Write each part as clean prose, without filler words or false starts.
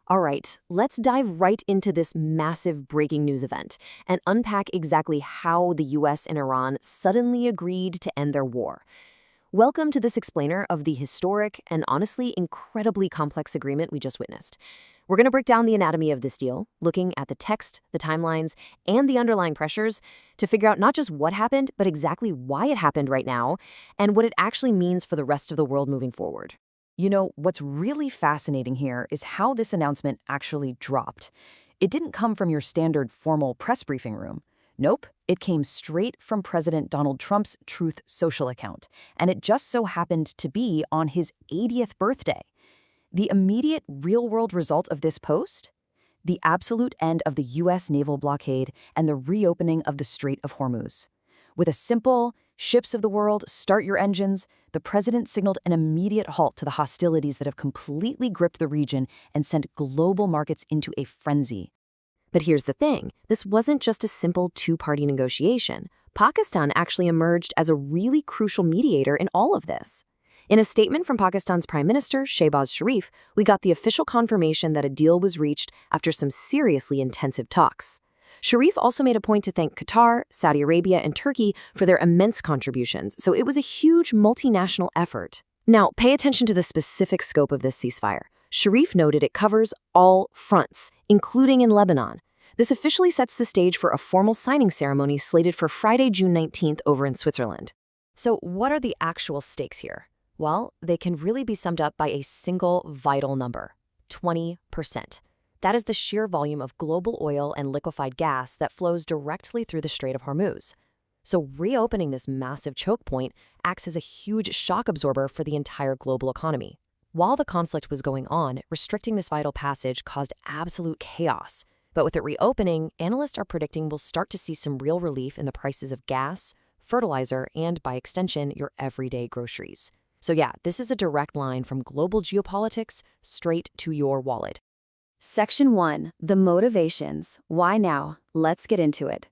All right, let's dive right into this massive breaking news event and unpack exactly how the US and Iran suddenly agreed to end their war. Welcome to this explainer of the historic and honestly incredibly complex agreement we just witnessed. We're going to break down the anatomy of this deal, looking at the text, the timelines, and the underlying pressures to figure out not just what happened, but exactly why it happened right now and what it actually means for the rest of the world moving forward. What's really fascinating here is how this announcement actually dropped. It didn't come from your standard formal press briefing room. Nope, it came straight from President Donald Trump's Truth Social account, and it just so happened to be on his 80th birthday. The immediate real-world result of this post? The absolute end of the U.S. naval blockade and the reopening of the Strait of Hormuz. With a simple, "Ships of the world, start your engines," the president signaled an immediate halt to the hostilities that have completely gripped the region and sent global markets into a frenzy. But here's the thing, this wasn't just a simple two-party negotiation. Pakistan actually emerged as a really crucial mediator in all of this. In a statement from Pakistan's Prime Minister, Shehbaz Sharif, we got the official confirmation that a deal was reached after some seriously intensive talks. Sharif also made a point to thank Qatar, Saudi Arabia, and Turkey for their immense contributions, so it was a huge multinational effort. Now, pay attention to the specific scope of this ceasefire. Sharif noted it covers all fronts, including in Lebanon. This officially sets the stage for a formal signing ceremony slated for Friday, June 19th over in Switzerland. So what are the actual stakes here? Well, they can really be summed up by a single vital number: 20%. That is the sheer volume of global oil and liquefied gas that flows directly through the Strait of Hormuz. So reopening this massive choke point acts as a huge shock absorber for the entire global economy. While the conflict was going on, restricting this vital passage caused absolute chaos. But with it reopening, analysts are predicting we'll start to see some real relief in the prices of gas, fertilizer, and by extension, your everyday groceries. So yeah, this is a direct line from global geopolitics straight to your wallet. Section 1. The motivations. Why now? Let's get into it.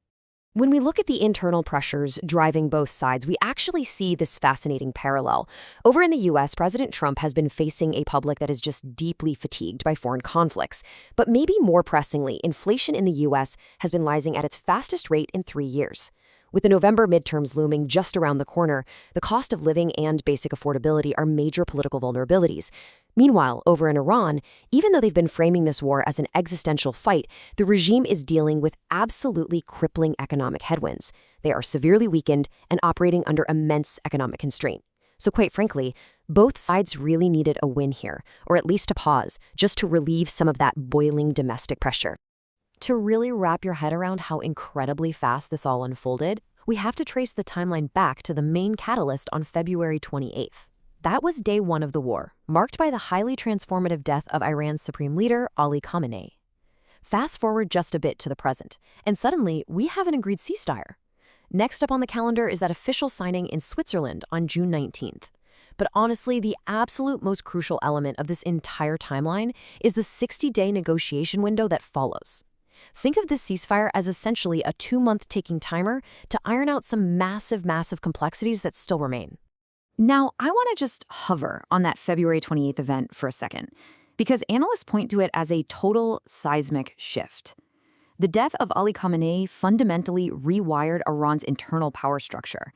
When we look at the internal pressures driving both sides, we actually see this fascinating parallel. Over in the US, President Trump has been facing a public that is just deeply fatigued by foreign conflicts. But maybe more pressingly, inflation in the US has been rising at its fastest rate in 3 years. With the November midterms looming just around the corner, the cost of living and basic affordability are major political vulnerabilities. Meanwhile, over in Iran, even though they've been framing this war as an existential fight, the regime is dealing with absolutely crippling economic headwinds. They are severely weakened and operating under immense economic constraint. So quite frankly, both sides really needed a win here, or at least a pause, just to relieve some of that boiling domestic pressure. To really wrap your head around how incredibly fast this all unfolded, we have to trace the timeline back to the main catalyst on February 28th. That was day one of the war, marked by the highly transformative death of Iran's supreme leader, Ali Khamenei. Fast forward just a bit to the present, and suddenly we have an agreed ceasefire. Next up on the calendar is that official signing in Switzerland on June 19th. But honestly, the absolute most crucial element of this entire timeline is the 60-day negotiation window that follows. Think of this ceasefire as essentially a 2-month ticking timer to iron out some massive complexities that still remain. Now, I want to just hover on that February 28th event for a second, because analysts point to it as a total seismic shift. The death of Ali Khamenei fundamentally rewired Iran's internal power structure.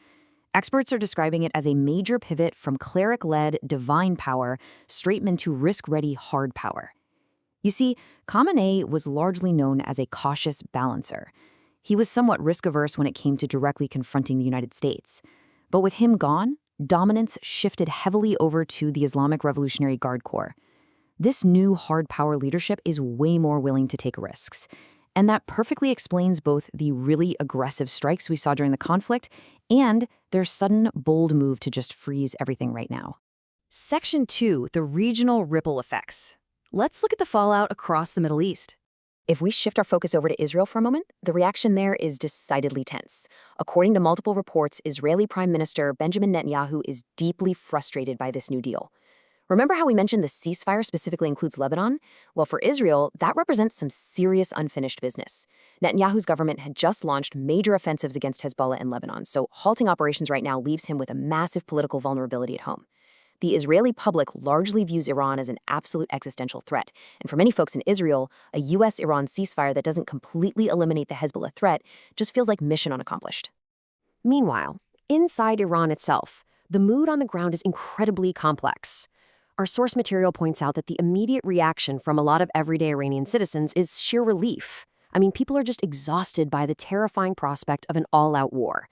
Experts are describing it as a major pivot from cleric-led divine power straight into risk-ready hard power. You see, Khamenei was largely known as a cautious balancer. He was somewhat risk-averse when it came to directly confronting the United States. But with him gone, dominance shifted heavily over to the Islamic Revolutionary Guard Corps. This new hard power leadership is way more willing to take risks. And that perfectly explains both the really aggressive strikes we saw during the conflict and their sudden, bold move to just freeze everything right now. Section 2, the regional ripple effects. Let's look at the fallout across the Middle East. If we shift our focus over to Israel for a moment, the reaction there is decidedly tense. According to multiple reports, Israeli Prime Minister Benjamin Netanyahu is deeply frustrated by this new deal. Remember how we mentioned the ceasefire specifically includes Lebanon? Well, for Israel, that represents some serious unfinished business. Netanyahu's government had just launched major offensives against Hezbollah in Lebanon, so halting operations right now leaves him with a massive political vulnerability at home. The Israeli public largely views Iran as an absolute existential threat, and for many folks in Israel, a US-Iran ceasefire that doesn't completely eliminate the Hezbollah threat just feels like mission unaccomplished. Meanwhile, inside Iran itself, the mood on the ground is incredibly complex. Our source material points out that the immediate reaction from a lot of everyday Iranian citizens is sheer relief. I mean, people are just exhausted by the terrifying prospect of an all-out war.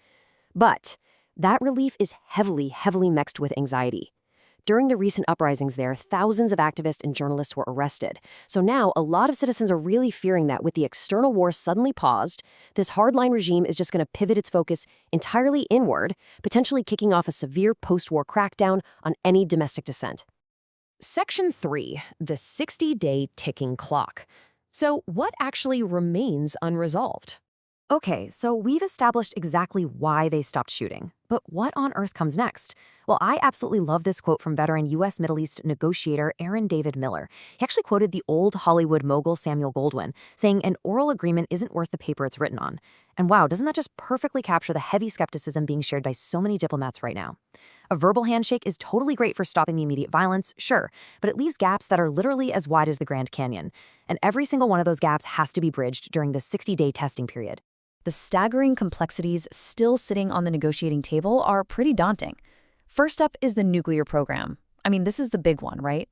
But that relief is heavily mixed with anxiety. During the recent uprisings there, thousands of activists and journalists were arrested. So now, a lot of citizens are really fearing that with the external war suddenly paused, this hardline regime is just going to pivot its focus entirely inward, potentially kicking off a severe post-war crackdown on any domestic dissent. Section 3, the 60-day ticking clock. So what actually remains unresolved? Okay, so we've established exactly why they stopped shooting. But what on earth comes next? Well, I absolutely love this quote from veteran U.S. Middle East negotiator Aaron David Miller. He actually quoted the old Hollywood mogul Samuel Goldwyn, saying an oral agreement isn't worth the paper it's written on. And wow, doesn't that just perfectly capture the heavy skepticism being shared by so many diplomats right now? A verbal handshake is totally great for stopping the immediate violence, sure, but it leaves gaps that are literally as wide as the Grand Canyon. And every single one of those gaps has to be bridged during the 60-day testing period. The staggering complexities still sitting on the negotiating table are pretty daunting. First up is the nuclear program. I mean, this is the big one, right?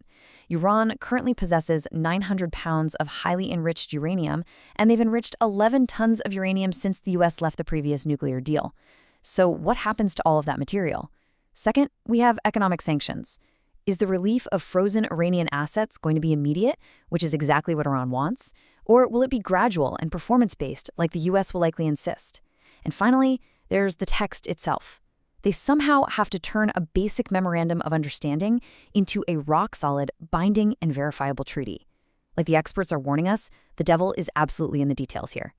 Iran currently possesses 900 pounds of highly enriched uranium, and they've enriched 11 tons of uranium since the U.S. left the previous nuclear deal. So what happens to all of that material? Second, we have economic sanctions. Is the relief of frozen Iranian assets going to be immediate, which is exactly what Iran wants? Or will it be gradual and performance-based, like the U.S. will likely insist? And finally, there's the text itself. They somehow have to turn a basic memorandum of understanding into a rock-solid, binding, and verifiable treaty. Like the experts are warning us, the devil is absolutely in the details here.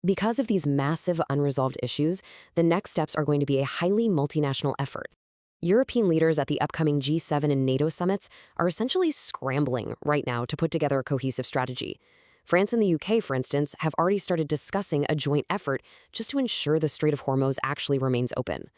Because of these massive unresolved issues, the next steps are going to be a highly multinational effort. European leaders at the upcoming G7 and NATO summits are essentially scrambling right now to put together a cohesive strategy. France and the UK, for instance, have already started discussing a joint effort just to ensure the Strait of Hormuz actually remains open.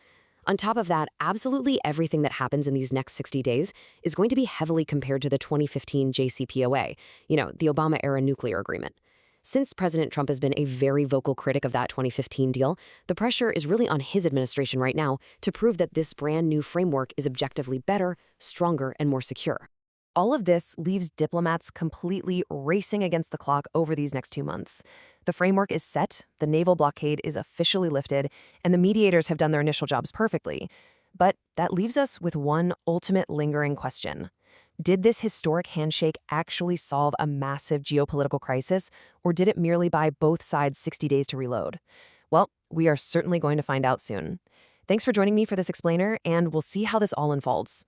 On top of that, absolutely everything that happens in these next 60 days is going to be heavily compared to the 2015 JCPOA, the Obama-era nuclear agreement. Since President Trump has been a very vocal critic of that 2015 deal, the pressure is really on his administration right now to prove that this brand new framework is objectively better, stronger, and more secure. All of this leaves diplomats completely racing against the clock over these next 2 months. The framework is set, the naval blockade is officially lifted, and the mediators have done their initial jobs perfectly. But that leaves us with one ultimate lingering question. Did this historic handshake actually solve a massive geopolitical crisis, or did it merely buy both sides 60 days to reload? Well, we are certainly going to find out soon. Thanks for joining me for this explainer, and we'll see how this all unfolds.